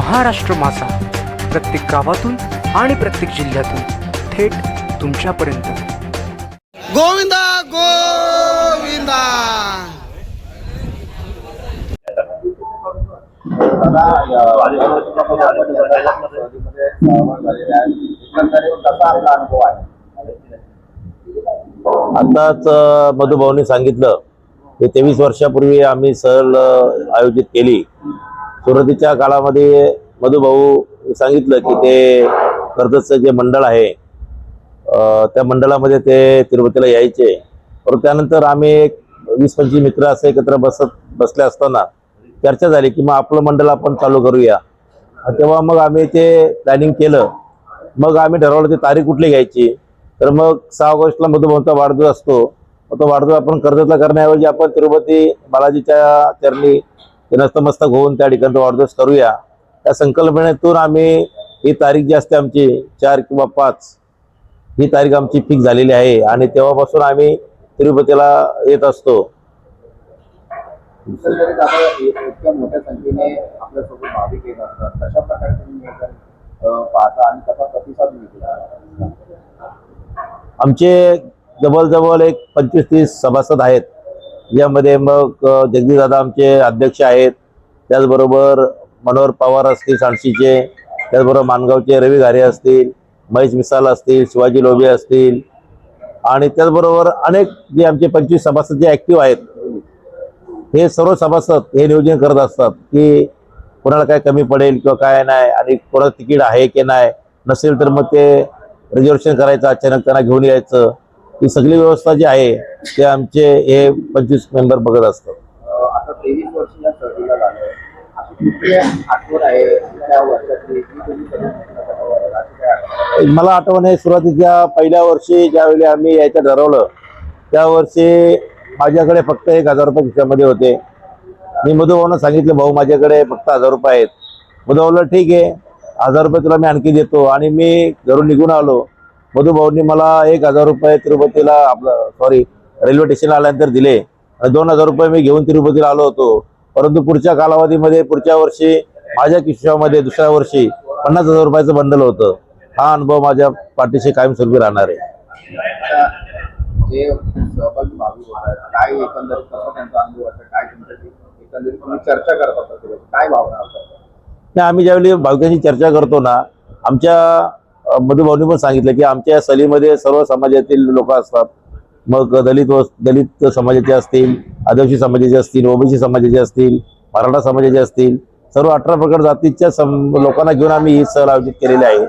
महाराष्ट्र मासा प्रत्येक गावातून आणि प्रत्येक जिल्ह्यातून थेट तुमच्यापर्यंत। गोविंदा गोविंदा। आताच मधुभाऊनी सांगितलं की 23 वर्षापूर्वी आम्ही सहल आयोजित केली। सुरुवातीच्या काळामध्ये मधुभाऊ सांगितलं की ते कर्जतचं जे मंडळ आहे त्या मंडळामध्ये ते तिरुपतीला यायचे। परंतु त्यानंतर आम्ही 20-25 मित्र असे एकत्र बसले असताना चर्चा झाली की मग आपलं मंडळ आपण चालू करूया। तेव्हा मग आम्ही ते प्लॅनिंग केलं। मग आम्ही ठरवलं ती तारीख कुठली घ्यायची। तर मग 6 ऑगस्टला मधुभाऊंचा वाढदिवस असतो। तो वाढदिवस आपण कर्जतला करण्याऐवजी आपण तिरुपती बालाजीच्या चरणी नतमस्तक होऊन त्या ठिकाणी वाढदिवस करूया। त्या संकल्पनेतून आम्ही ही तारीख जी असते आमची 4 किंवा 5 ही तारीख आमची फिक्स झालेली आहे आणि तेव्हापासून आम्ही तिरुपतीला येत असतो। इतक्या मोठ्या संख्येने आपल्यासोबत भाविक येत असतात, कशा प्रकारे तुम्ही नियोजन पाहता आणि कसा प्रतिसाद मिळतो? आमचे जवळजवळ एक 25-30 सभासद आहेत, यामध्ये मग जगदीश दादा आमचे अध्यक्ष आहेत, त्याचबरोबर मनोहर पवार असतील सांडशीचे, त्याचबरोबर मानगावचे रवी घारे असतील, महेश मिसाल असतील, शिवाजी लोबे असतील आणि त्याचबरोबर अनेक जे आमचे 25 सभासद जे ॲक्टिव्ह आहेत, हे सर्व सभासद हे नियोजन करत असतात की कोणाला काय कमी पडेल किंवा काय नाही आणि कोणाचं तिकीट आहे की नाही, नसेल तर मग ते रिझर्वेशन करायचं, अचानक त्यांना घेऊन यायचं। ही सगळी व्यवस्था जी आहे ते आमचे हे 25 मेंबर बघत असतात। आता 23 वर्ष या सहलीला झालं, अशी कुठली आठवण आहे त्या वर्षातली की तुम्ही मला आठवण आहे सुरुवातीच्या पहिल्या वर्षी ज्यावेळी आम्ही यायचं ठरवलं त्या वर्षी माझ्याकडे फक्त 1000 रुपये खिशामध्ये होते। मी मधुभाऊंना सांगितलं, भाऊ माझ्याकडे फक्त 1000 रुपये आहेत। मधुभाऊ ठीक आहे, 1000 रुपये तुला मी आणखी देतो आणि मी घरून निघून आलो। मधुभाऊंनी मला 1000 रुपये तिरुपतीला रेल्वे स्टेशनला आल्यानंतर दिले। 2000 रुपये मी घेऊन तिरुपतीला आलो होतो। परंतु पुढच्या कालावधीमध्ये पुढच्या वर्षी माझ्या खिशामध्ये दुसऱ्या वर्षी 50,000 रुपयाचं बंडल होतं। हा अनुभव माझ्या पाठीशी कायमस्वरूपी राहणार आहे। जे सहभागी भाविक होतात, काय एकंदरीत कसा त्यांचा अनुभव वाटतं, काय तुमच्याशी एकंदरीत तुम्ही चर्चा करत असता, काय भावना असतात? नाही, आम्ही ज्यावेळी भाविकांची चर्चा करतो ना, आमच्या मधुभाऊंनी पण सांगितलं की आमच्या सहलीमध्ये सर्व समाजातील लोक असतात। मग दलित समाजाचे असतील, आदिवासी समाजाचे असतील, ओबीसी समाजाचे असतील, मराठा समाजाचे असतील, सर्व 18 प्रकार जातीच्या लोकांना घेऊन आम्ही ही सहल आयोजित केलेली आहे।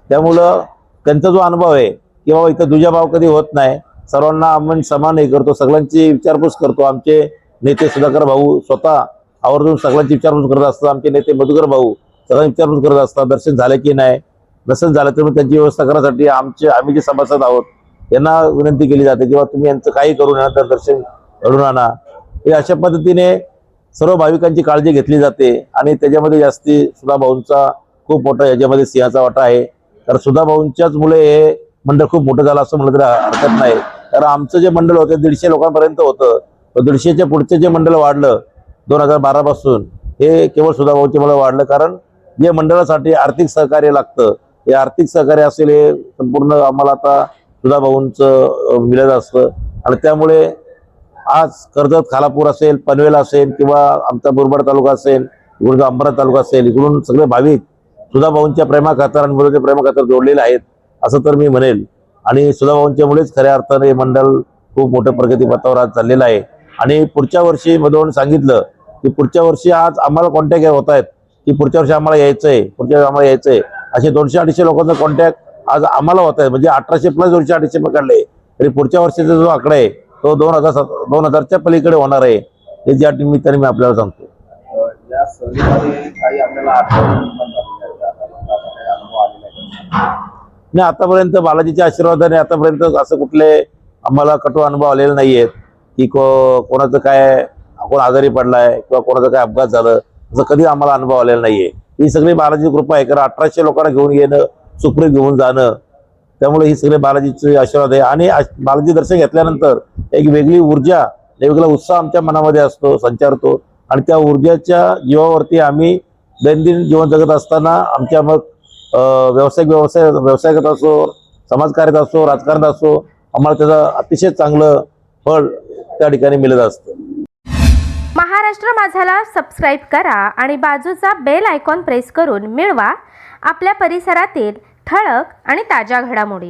त्यामुळं त्यांचा जो अनुभव आहे की बाबा इथं दुजाभाव कधी होत नाही, सर्वांना आम्ही समान हे करतो, सगळ्यांची विचारपूस करतो। आमचे नेते सुधाकर भाऊ स्वतः आवर्जून सगळ्यांची विचारपूस करत असतात। आमचे नेते मधुकर भाऊ सगळ्यांची विचारपूस करत असतात, दर्शन झालं की नाही, नसेल झालं तर मग त्यांची व्यवस्था करण्यासाठी आम्ही जे सभासद आहोत यांना विनंती केली जाते किंवा तुम्ही यांचं काही करून नंतर दर्शन घडून आणा। हे अशा पद्धतीने सर्व भाविकांची काळजी घेतली जाते आणि त्याच्यामध्ये जास्ती सुधाभाऊंचा खूप मोठा याच्यामध्ये सिंहाचा वाटा आहे। तर सुधाभाऊंच्याच मुळे हे मंडळ खूप मोठं झालं असं म्हणलं तरी हरकत नाही। कारण आमचं जे मंडळ होतं 150 लोकांपर्यंत होतं, 150च्या पुढचे जे मंडळ वाढलं 2012 पासून, हे केवळ सुधाभाऊंचे मंडळ वाढलं। कारण जे मंडळासाठी आर्थिक सहकार्य लागतं, हे आर्थिक सहकार्य असेल हे संपूर्ण आम्हाला आता सुधाभाऊंचं मिळत असतं आणि त्यामुळे आज कर्जत, खालापूर असेल, पनवेल असेल किंवा आमचा मुरबाड तालुका असेल, इकडून अंबरनाथ तालुका असेल, इकडून सगळे भाविक सुधाभाऊंच्या प्रेमाखातर आणि मुलाच्या प्रेमाखातर जोडलेले आहेत असं तर मी म्हणेल। आणि सुधाभाऊंच्यामुळेच खऱ्या अर्थाने हे मंडळ खूप मोठ्या प्रगतीपथावर आज चाललेलं आहे। आणि पुढच्या वर्षी मधुभाऊंनी सांगितलं की पुढच्या वर्षी आज आम्हाला कॉन्टॅक्ट होत आहेत की पुढच्या वर्षी आम्हाला यायचंय, पुढच्या वर्षी आम्हाला यायचंय, असे 200-250 लोकांचा कॉन्टॅक्ट आज आम्हाला होत आहे। म्हणजे 1800 प्लस 200-250 पकडले तरी पुढच्या वर्षीचा जो आकडा आहे तो 2000च्या पलीकडे होणार आहे, हे ज्या निमित्ताने मी आपल्याला सांगतो। या सहलीमध्ये काही आपल्याला अनुभव आलेला आहे? नाही, आतापर्यंत बालाजीच्या आशीर्वादाने आतापर्यंत असं कुठले आम्हाला कटू अनुभव आलेले नाहीयेत की कोणाचं काय कोण आजारी पडलाय किंवा कोणाचा काय अपघात झालं, असं कधी आम्हाला अनुभव आलेला नाहीये। ही सगळी बालाजी कृपा आहे। कारण 1800 लोकांना घेऊन येणं, सुखरूप घेऊन जाणं, त्यामुळे ही सगळे बालाजीचे आशीर्वाद आहे। आणि बालाजी दर्शन घेतल्यानंतर एक वेगळी ऊर्जा, वेगळा उत्साह आमच्या मनामध्ये असतो, संचारतो आणि त्या ऊर्जेच्या जीवावरती आम्ही दैनंदिन जीवन जगत असताना आमच्या मग व्यवसायात असो, समाजकार्यात असो, राजकारणात असो, आम्हाला त्याचं अतिशय चांगलं फळ त्या ठिकाणी मिळत असतं. महाराष्ट्र माझाला सबस्क्राईब करा आणि बाजूचा बेल आयकॉन प्रेस करून मिळवा आपल्या परिसरातील ठळक आणि ताज्या घडामोडी.